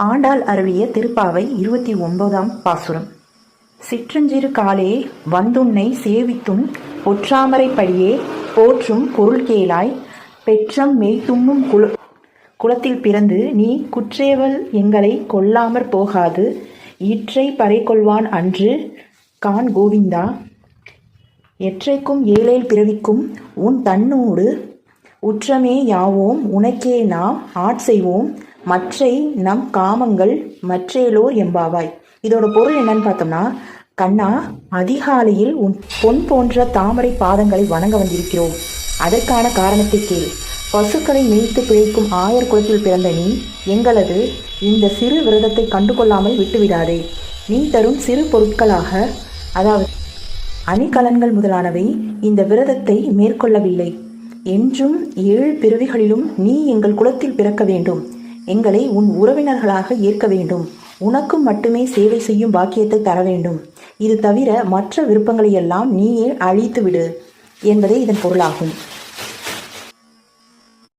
ஆண்டாள் அருளிய திருப்பாவை 29ஆம் பாசுரம். சிற்றஞ்சிறு காலே வந்துன்னை சேவித்தும் பொற்றாமரைப் படியே போற்றும் பொருள் கேளாய். பெற்றம் மெய்துண்ணும் குலத்தில் பிறந்து நீ குற்றேவல் எங்களை கொல்லாமற் போகாது. ஈற்றை பறைகொள்வான் அன்று காண் கோவிந்தா. எற்றைக்கும் ஏழேல் பிறவிக்கும் உன் தன்னோடு உற்றமே யாவோம் உனக்கே நாம் ஆட்செய்வோம். மற்றை நம் காமங்கள் மற்றேலோர் எம்பாவாய். இதோட பொருள் என்னன்னு பார்த்தோம்னா, கண்ணா, அதிகாலையில் உன் பொன் போன்ற தாமரை பாதங்களை வணங்க வந்திருக்கிறோம். அதற்கான காரணத்தை கேள். பசுக்களை மேய்த்து பிழைக்கும் ஆயர் குலத்தில் பிறந்த நீ எங்களது இந்த சிறு விரதத்தை கண்டுகொள்ளாமல் விட்டுவிடாதே. நீ தரும் சிறு பொருட்களாக, அதாவது அணிகலன்கள் முதலானவை இந்த விரதத்தை மேற்கொள்ளவில்லை. என்றும் 7 பிறவிகளிலும் நீ எங்கள் குலத்தில் பிறக்க வேண்டும். எங்களை உன் உறவினர்களாக ஏற்க வேண்டும். உனக்கும் மட்டுமே சேவை செய்யும் பாக்கியத்தை தர வேண்டும். இது தவிர மற்ற விருப்பங்களையெல்லாம் நீயே அழித்து விடு என்பதே இதன் பொருளாகும்.